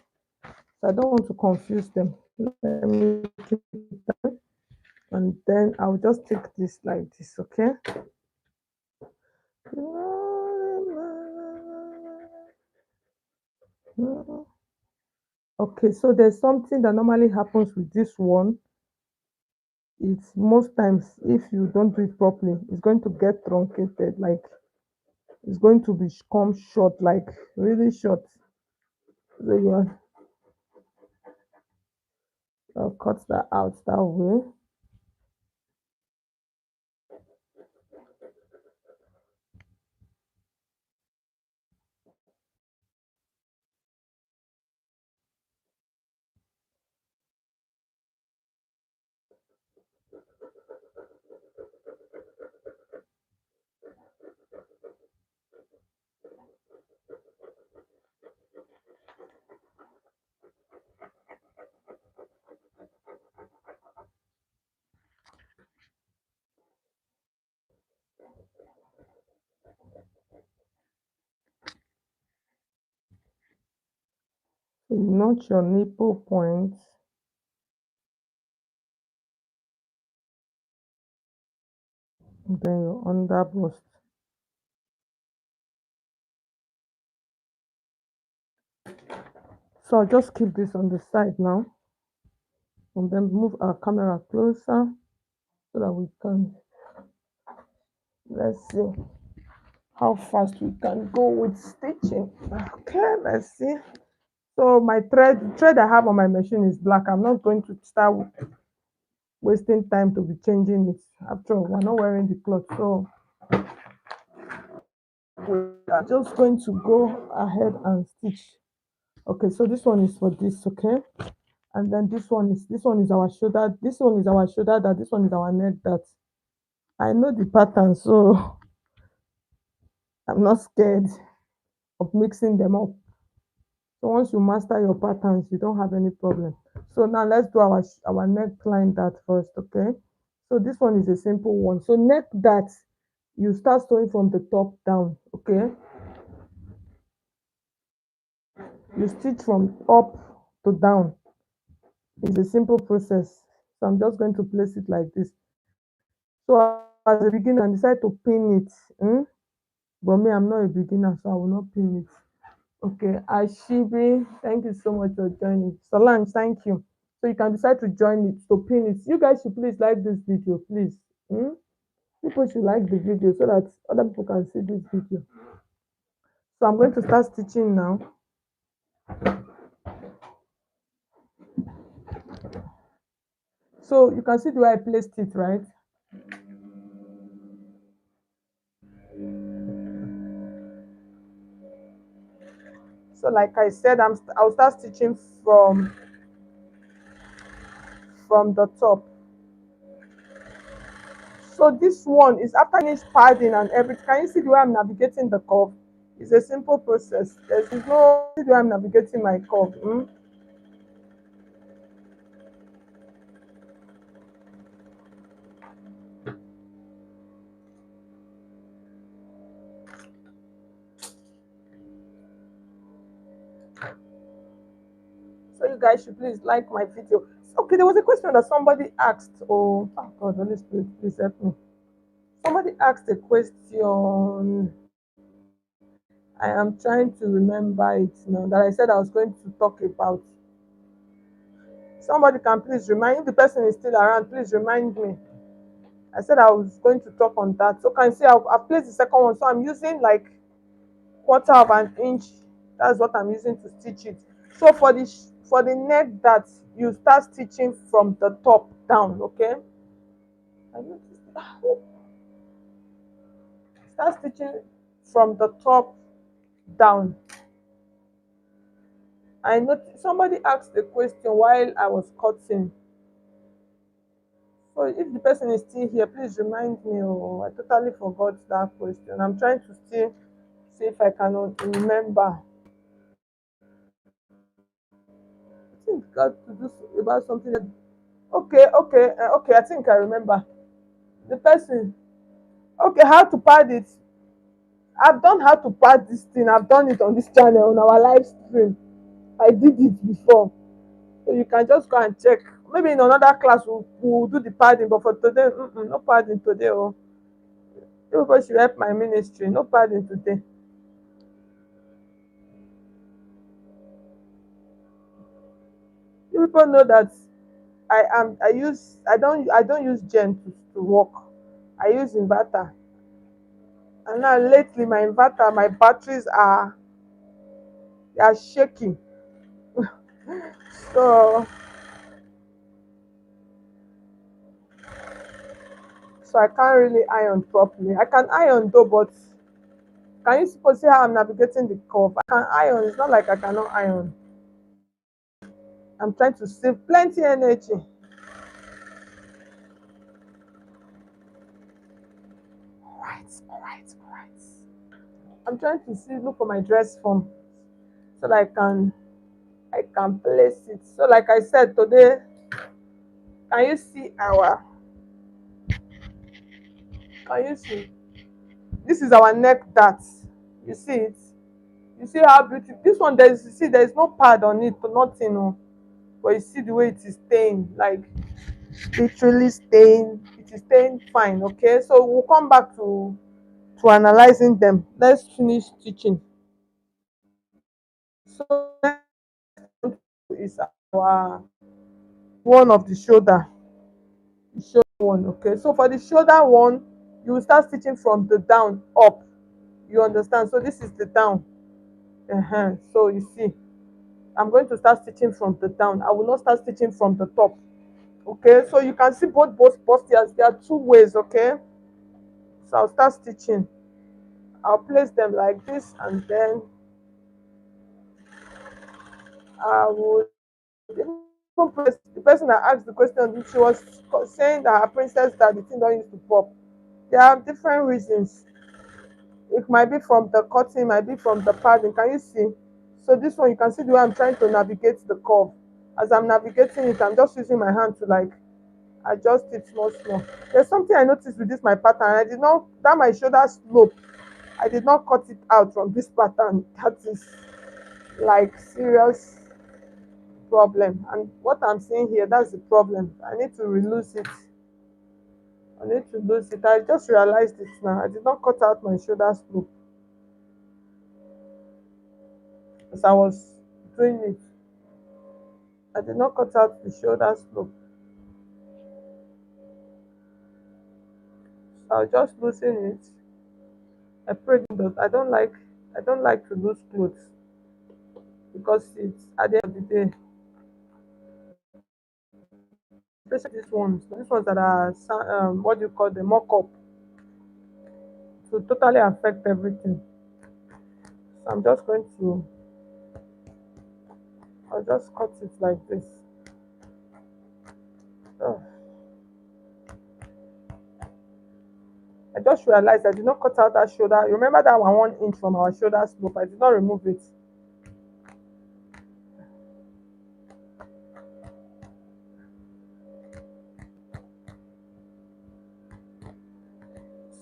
So I don't want to confuse them. Let me keep it down. And then I'll just take this like this, okay? Okay, so there's something that normally happens with this one. It's most times if you don't do it properly, it's going to get truncated, like it's going to become short, like really short. So you I'll cut that out that way. So you notch your nipple points, then your under bust. So I'll just keep this on the side now and then move our camera closer so that we can, let's see how fast we can go with stitching. Okay, let's see. So my thread I have on my machine is black. I'm not going to start wasting time to be changing it. After all, we're not wearing the cloth, so we are just going to go ahead and stitch. Okay, so this one is for this, okay, and then this one is our shoulder. This one is our shoulder. That this one is our neck. That I know the pattern, so I'm not scared of mixing them up. So once you master your patterns, you don't have any problem. So now let's do our neckline that first, okay? So this one is a simple one. So neck that you start sewing from the top down, okay? You stitch from up to down. It's a simple process. So I'm just going to place it like this. So as a beginner, I decide to pin it. But me, I'm not a beginner, so I will not pin it. Okay, Ashibi, thank you so much for joining. Solange, thank you. So you can decide to join it, to pin it. You guys should please like this video, please. People should like the video so that other people can see this video. So I'm going to start stitching now. So you can see the way I placed it, right? So like I said, I'll start stitching from the top. So this one is after finish padding and everything. Can you see the way I'm navigating the curve? It's a simple process. There's no see the way I'm navigating my curve. So you guys should please like my video. Okay, there was a question that somebody asked. Oh God, Holy Spirit, please help me. Somebody asked a question. I am trying to remember it now that I said I was going to talk about. Somebody can please remind, if the person is still around, please remind me. I said I was going to talk on that. So can you see I've placed the second one. So I'm using like quarter of an inch. That's what I'm using to stitch it. So for the neck that you start stitching from the top down, okay? I noticed start stitching from the top down. I noticed somebody asked the question while I was cutting. So if the person is still here, please remind me. Oh, I totally forgot that question. I'm trying to still see if I can remember. I think got to do about something. Okay. I think I remember. The person. Okay, how to pad it? I've done how to pad this thing. I've done it on this channel on our live stream. I did it before, so you can just go and check. Maybe in another class we'll do the padding, but for today, no padding today. Oh, everybody should help my ministry. No padding today. You people know that I don't use gen to work. I use inverter, and now lately my inverter, my batteries are they are shaking. So I can't really iron properly. I can iron though, but can you suppose see how I'm navigating the curve? I can iron. It's not like I cannot iron. I'm trying to save plenty energy. All right. I'm trying to see look for my dress form so that I can place it. So like I said today, can you see our can you see? This is our neck dart. You see it? You see how beautiful this one there's you see there's no pad on it, nothing. Oh. But you see the way it is staying, like literally staying, it is staying fine, okay? So we'll come back to analyzing them. Let's finish stitching. So is our one of the shoulder, the shoulder one. Okay, so for the shoulder one, you will start stitching from the down up. You understand? So this is the down. So you see, I'm going to start stitching from the down. I will not start stitching from the top. Okay, so you can see both bustiers. There are two ways. Okay, so I'll start stitching. I'll place them like this, and then I would even press the person that asked the question. She was saying that her princess that the thing don't used to pop. There are different reasons. It might be from the cutting, it might be from the padding. Can you see? So this one, you can see the way I'm trying to navigate the curve. As I'm navigating it, I'm just using my hand to like adjust it small small. There's something I noticed with this my pattern. I did not, that my shoulder slope, I did not cut it out from this pattern. That is like serious problem. And what I'm seeing here, that's the problem. I need to release it. I need to lose it. I just realized it now. I did not cut out my shoulder slope as I was doing it. I did not cut out the shoulder slope. So I'll just loosen it. I pray that I don't like to lose clothes because it's at the end of the day, especially these ones that are what do you call the mock up, to totally affect everything. So I'm just going to I'll just cut it like this. Oh, I just realized I did not cut out that shoulder. You remember that 1 inch from our shoulder slope? I did not remove it.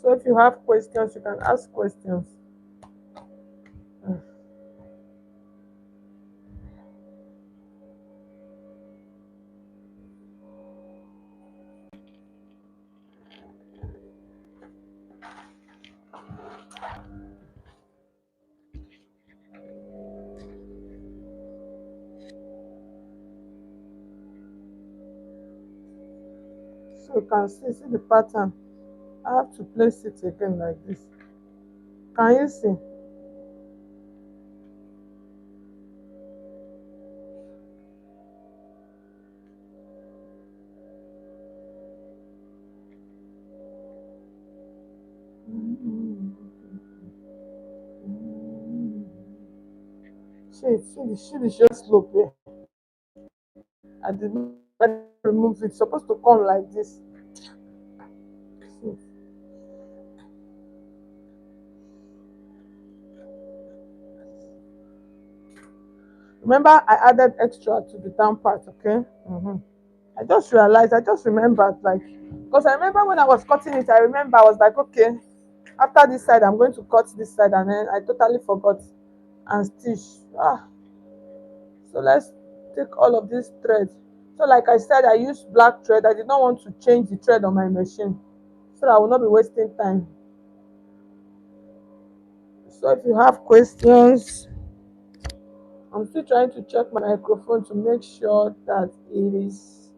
So if you have questions, you can ask questions. So you can see the pattern. I have to place it again like this. Can you see? See the shoulder slope here. I did not remove it. It's supposed to come like this. See. Remember, I added extra to the down part, okay? I just remembered, like, because I remember when I was cutting it, I remember I was like, okay, after this side, I'm going to cut this side, and then I totally forgot and stitch. So let's take all of this thread. So like I said, I used black thread. I did not want to change the thread on my machine, so that I will not be wasting time. So if you have questions, I'm still trying to check my microphone to make sure that it is.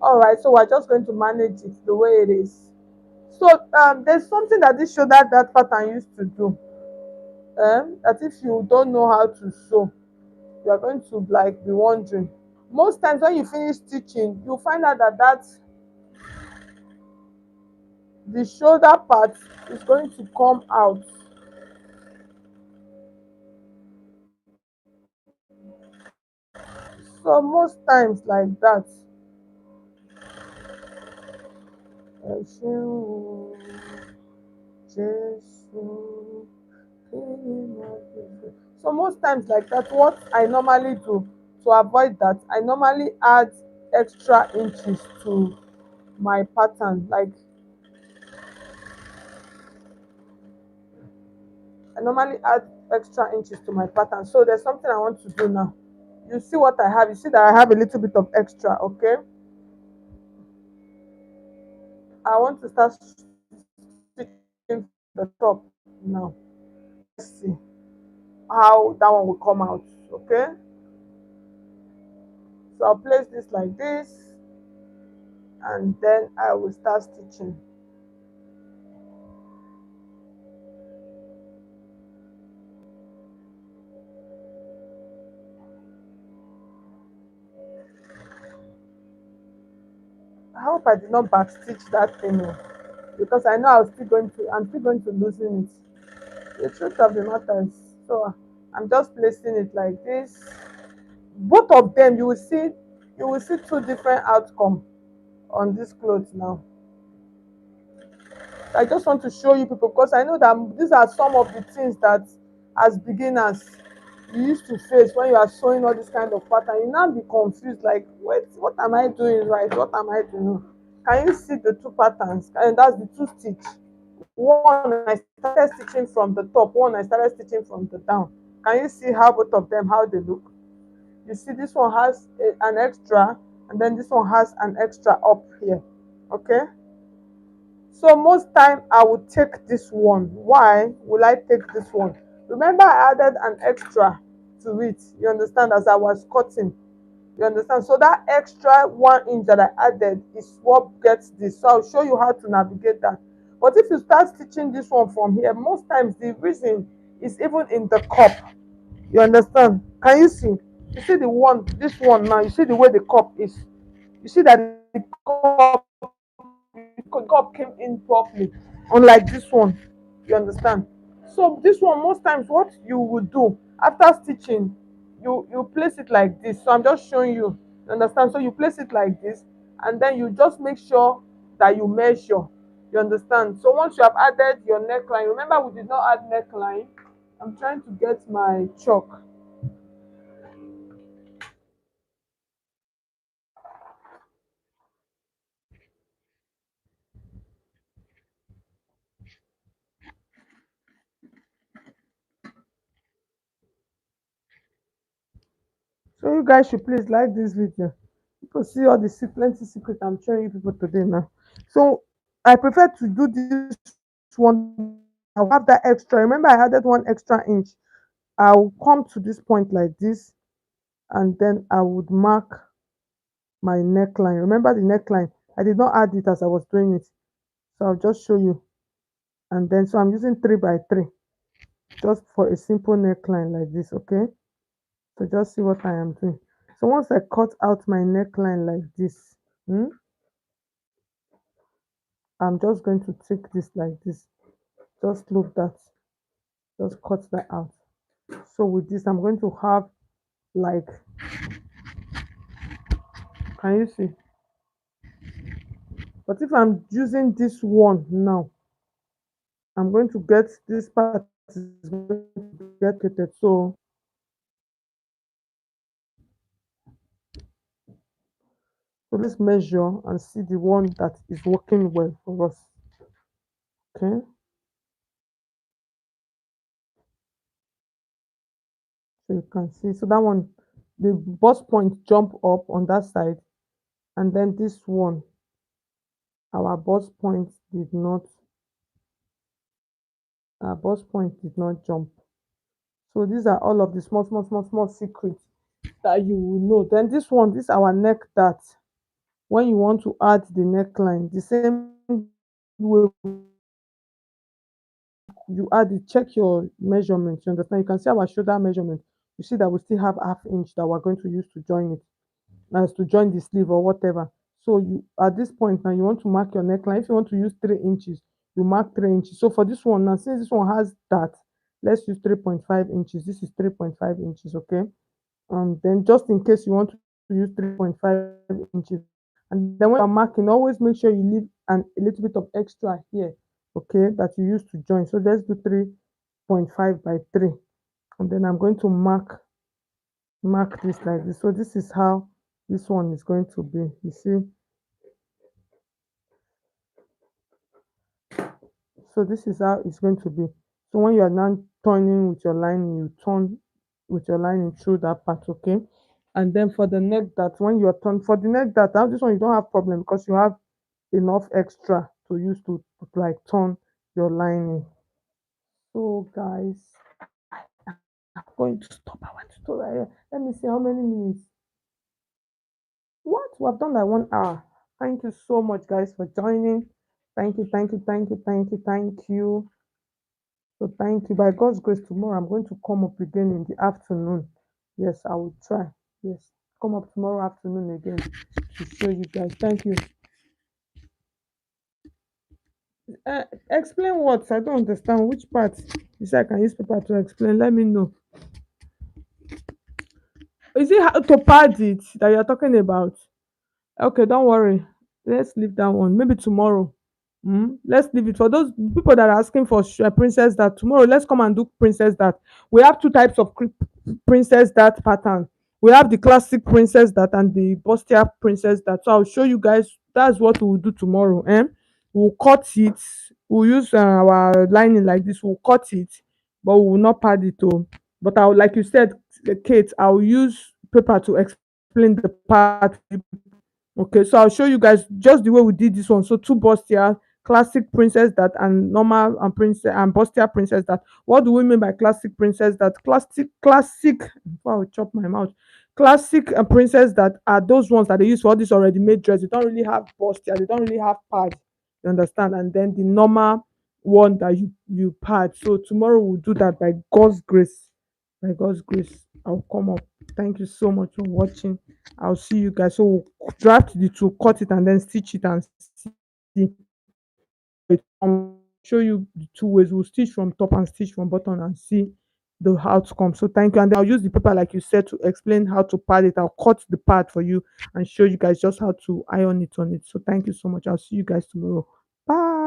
All right, so we're just going to manage it the way it is. So there's something that this shoulder that pattern used to do. That if you don't know how to sew, you are going to like be wondering. Most times when you finish stitching, you find out that the shoulder part is going to come out. So most times like that. So most times like that, what I normally do to avoid that, I normally add extra inches to my pattern. Like I normally add extra inches to my pattern. So there's something I want to do now. You see what I have? You see that I have a little bit of extra, okay? I want to start stitching the top now. Let's see how that one will come out, okay? So I'll place this like this, and then I will start stitching. I hope I did not backstitch that thing, oh, because I know I'm still going to loosen it. The truth of the matter is, so I'm just placing it like this. Both of them, you will see two different outcome on this clothes now. I just want to show you people because I know that these are some of the things that as beginners you used to face when you are sewing all this kind of pattern. You now be confused like, wait, what am I doing right? What am I doing wrong? Can you see the two patterns? And that's the two stitch. One I started stitching from the top, one I started stitching from the down. Can you see how both of them how they look? You see this one has an extra, and then this one has an extra up here. Okay, so most time I will take this one. Why will I take this one? Remember I added an extra to it, you understand, as I was cutting, you understand. So that extra 1 inch that I added is what gets this. So I'll show you how to navigate that. But if you start stitching this one from here, most times the reason is even in the cup, you understand. Can you see? You see the one, this one now, you see the way the cup is. You see that the cup came in properly, unlike this one, you understand. So this one, most times what you would do after stitching, you place it like this. So I'm just showing you, you understand. So you place it like this, and then you just make sure that you measure, you understand. So once you have added your neckline, remember we did not add neckline. I'm trying to get my chalk. So you guys should please like this video. People see all the plenty secret I'm showing you people today now. So I prefer to do this one. I'll have that extra. Remember I added 1 extra inch. I'll come to this point like this, and then I would mark my neckline. Remember the neckline? I did not add it as I was doing it. So I'll just show you. And then so I'm using 3 by 3 just for a simple neckline like this, okay? So just see what I am doing. So once I cut out my neckline like this, I'm just going to take this like this. Just look that. Just cut that out. So with this, I'm going to have like, can you see? But if I'm using this one now, I'm going to get this part is going to get created. So let's measure and see the one that is working well for us. Okay. So you can see. So that one, the bust point jump up on that side, and then this one, our bust point did not, our bust point did not jump. So these are all of the small secrets that you will know. Then this one, this our neck dart. When you want to add the neckline, the same way you add it, check your measurement. You understand? You can see our shoulder measurement. You see that we still have half inch that we're going to use to join it, as to join the sleeve or whatever. So you at this point now you want to mark your neckline. If you want to use 3 inches, you mark 3 inches. So for this one now, since this one has that, let's use 3.5 inches. This is 3.5 inches, okay? Then just in case you want to use 3.5 inches, and then when you're marking, always make sure you leave a little bit of extra here, okay, that you use to join. So let's do 3.5 by 3, and then I'm going to mark this like this. So this is how this one is going to be. You see, so this is how it's going to be. So when you are now turning with your lining, you turn with your lining through that part, okay? And then for the neck dart, when you're turn for the neck dart, now this one you don't have problem because you have enough extra to use to like turn your lining. So guys, I'm going to stop. I want to stop right here. Let me see how many minutes. What? We have done like 1 hour. Thank you so much, guys, for joining. Thank you, thank you, thank you, thank you, thank you. So thank you. By God's grace, tomorrow I'm going to come up again in the afternoon. Yes, I will try. Yes, come up tomorrow afternoon again to show you guys. Thank you. Explain what? I don't understand. Which part? You say I can use paper to explain. Let me know. Is it how to pad it that you're talking about? Okay, don't worry. Let's leave that one. Maybe tomorrow. Let's leave it for those people that are asking for princess that tomorrow. Let's come and do princess that. We have two types of princess that pattern. We have the classic princess that and the bustier princess that. So I'll show you guys. That's what we will do tomorrow. We'll cut it. We'll use our lining like this. We'll cut it, but we will not pad it. Oh. But I'll, like you said, Kate, I'll use paper to explain the part. Okay, so I'll show you guys just the way we did this one. So two bustier, classic princess that and normal and princess and bustier princess that. What do we mean by classic princess that? Classic. Before I will chop my mouth. Classic princess that are those ones that they use for all this already made dress. They don't really have bustier. They don't really have pad. You understand? And then the normal one that you pad. So tomorrow we'll do that by God's grace. By God's grace, I'll come up. Thank you so much for watching. I'll see you guys. So we'll draft the two, cut it, and then stitch it and see it. Show you the two ways. We'll stitch from top and stitch from bottom and see the outcome. So thank you. And then I'll use the paper like you said to explain how to pad it. I'll cut the part for you and show you guys just how to iron it on it. So thank you so much. I'll see you guys tomorrow. Bye.